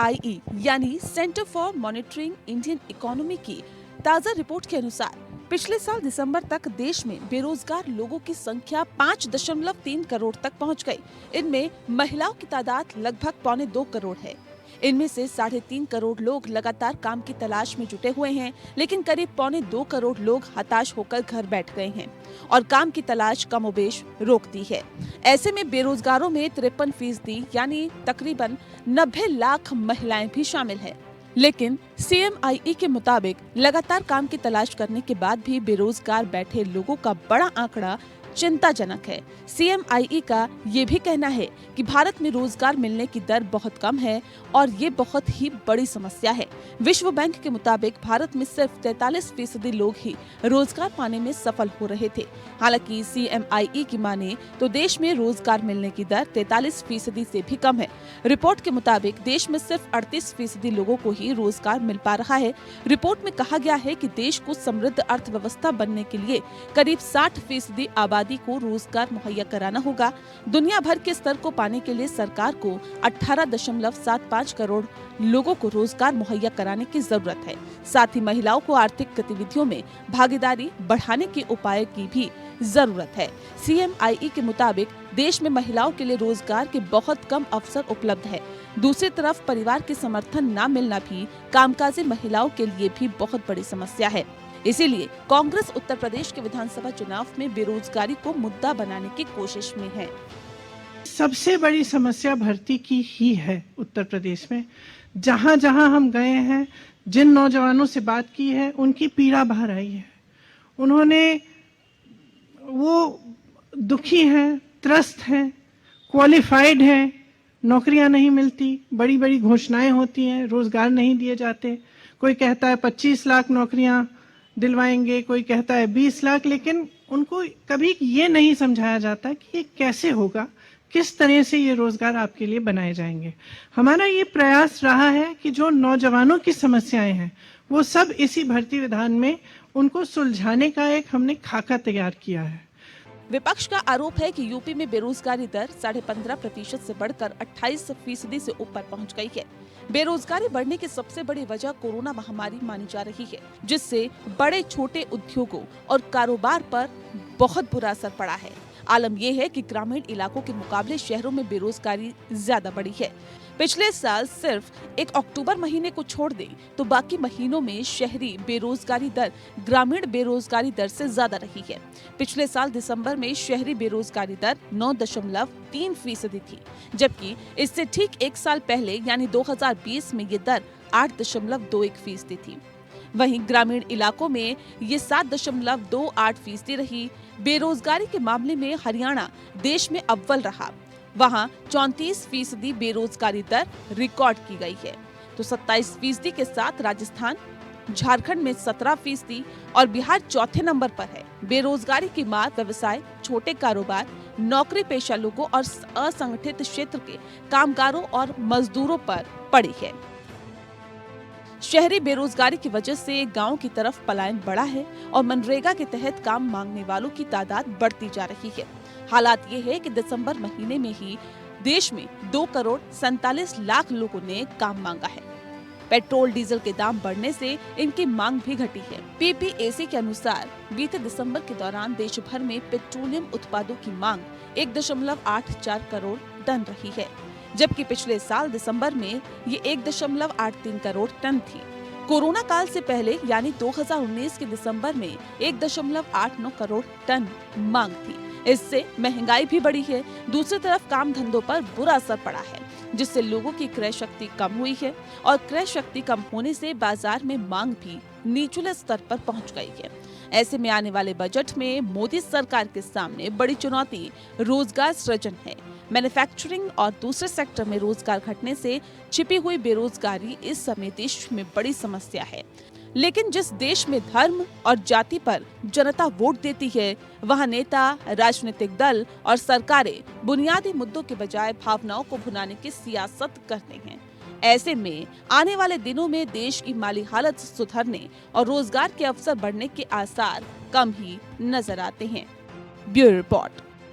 CMIE यानी centre for monitoring Indian economy की ताजा रिपोर्ट के अनुसार पिछले साल दिसंबर तक देश में बेरोजगार लोगों की संख्या 5.3 करोड़ तक पहुंच गई। इनमें महिलाओं की तादाद लगभग 1.25 करोड़ है। इनमें से 3.5 करोड़ लोग लगातार काम की तलाश में जुटे हुए हैं, लेकिन करीब 1.25 करोड़ लोग हताश होकर घर बैठ गए हैं और काम की तलाश कमोबेश रोक दी है। ऐसे में बेरोजगारों में 53% यानी तकरीबन 90 लाख महिलाएं भी शामिल है। लेकिन CMIE के मुताबिक लगातार काम की तलाश करने के बाद भी बेरोजगार बैठे लोगों का बड़ा आंकड़ा चिंताजनक है। CMIE का ये भी कहना है कि भारत में रोजगार मिलने की दर बहुत कम है और ये बहुत ही बड़ी समस्या है। विश्व बैंक के मुताबिक भारत में सिर्फ 43% लोग ही रोजगार पाने में सफल हो रहे थे। हालांकि CMIE की माने तो देश में रोजगार मिलने की दर 43% से भी कम है। रिपोर्ट के मुताबिक देश में सिर्फ 38% लोगों को ही रोजगार मिल पा रहा है। रिपोर्ट में कहा गया है कि देश को समृद्ध अर्थव्यवस्था बनने के लिए करीब 60% आबादी को रोजगार मुहैया कराना होगा। दुनिया भर के स्तर को पाने के लिए सरकार को 18.75 करोड़ लोगों को रोजगार मुहैया कराने की जरूरत है। साथ ही महिलाओं को आर्थिक गतिविधियों में भागीदारी बढ़ाने के उपाय की भी जरूरत है। CMIE के मुताबिक देश में महिलाओं के लिए रोजगार के बहुत कम अवसर उपलब्ध है। दूसरी तरफ परिवार के समर्थन न मिलना भी कामकाजी महिलाओं के लिए भी बहुत बड़ी समस्या है। इसीलिए कांग्रेस उत्तर प्रदेश के विधानसभा चुनाव में बेरोजगारी को मुद्दा बनाने की कोशिश में है। सबसे बड़ी समस्या भर्ती की ही है उत्तर प्रदेश में। जहां जहां हम गए हैं, जिन नौजवानों से बात की है, उनकी पीड़ा बाहर आई है। वो दुखी हैं, त्रस्त हैं, क्वालिफाइड हैं, नौकरियां नहीं मिलती, बड़ी बड़ी घोषणाएं होती हैं, रोजगार नहीं दिए जाते। कोई कहता है 25 लाख नौकरियां दिलवाएंगे, कोई कहता है 20 लाख, लेकिन उनको कभी ये नहीं समझाया जाता कि ये कैसे होगा, किस तरह से ये रोजगार आपके लिए बनाए जाएंगे। हमारा ये प्रयास रहा है कि जो नौजवानों की समस्याएं हैं वो सब इसी भर्ती विधान में उनको सुलझाने का एक हमने खाका तैयार किया है। विपक्ष का आरोप है कि यूपी में बेरोजगारी दर 15.5% से बढ़कर 28% से ऊपर पहुंच गई है। बेरोजगारी बढ़ने की सबसे बड़ी वजह कोरोना महामारी मानी जा रही है, जिससे बड़े छोटे उद्योगों और कारोबार पर बहुत बुरा असर पड़ा है। आलम यह है कि ग्रामीण इलाकों के मुकाबले शहरों में बेरोजगारी ज्यादा बढ़ी है। पिछले साल सिर्फ 1 अक्टूबर महीने को छोड़ दें तो बाकी महीनों में शहरी बेरोजगारी दर ग्रामीण बेरोजगारी दर से ज्यादा रही है। पिछले साल दिसंबर में शहरी बेरोजगारी दर 9.3% थी, जबकि इससे ठीक 1 साल पहले यानी 2020 में ये दर 8.21% थी। वहीं ग्रामीण इलाकों में ये 7.28% रही। बेरोजगारी के मामले में हरियाणा देश में अव्वल रहा। वहां 34% बेरोजगारी दर रिकॉर्ड की गई है, तो 27% के साथ राजस्थान, झारखंड में 17% और बिहार चौथे नंबर पर है। बेरोजगारी की मार व्यवसाय, छोटे कारोबार, नौकरी पेशा लोगों और असंगठित क्षेत्र के कामगारों और मजदूरों पर पड़ी है। शहरी बेरोजगारी की वजह से गांव की तरफ पलायन बढ़ा है और मनरेगा के तहत काम मांगने वालों की तादाद बढ़ती जा रही है। हालात ये है कि दिसंबर महीने में ही देश में 2.47 करोड़ लोगों ने काम मांगा है। पेट्रोल डीजल के दाम बढ़ने से इनकी मांग भी घटी है। PPAC के अनुसार बीते दिसंबर के दौरान देश भर में पेट्रोलियम उत्पादों की मांग 1.84 करोड़ टन रही है, जबकि पिछले साल दिसंबर में ये 1.83 करोड़ टन थी। कोरोना काल से पहले यानी 2019 के दिसंबर में 1.89 करोड़ टन मांग थी। इससे महंगाई भी बढ़ी है। दूसरी तरफ काम धंधों पर बुरा असर पड़ा है, जिससे लोगों की क्रय शक्ति कम हुई है और क्रय शक्ति कम होने से बाजार में मांग भी निचले स्तर पर पहुंच गई है। ऐसे में आने वाले बजट में मोदी सरकार के सामने बड़ी चुनौती रोजगार सृजन है। मैन्युफैक्चरिंग और दूसरे सेक्टर में रोजगार घटने से छिपी हुई बेरोजगारी इस समय देश में बड़ी समस्या है। लेकिन जिस देश में धर्म और जाति पर जनता वोट देती है, वहाँ नेता, राजनीतिक दल और सरकारें बुनियादी मुद्दों के बजाय भावनाओं को भुनाने की सियासत करते हैं। ऐसे में आने वाले दिनों में देश की माली हालत सुधरने और रोजगार के अवसर बढ़ने के आसार कम ही नजर आते हैं। Bureau report.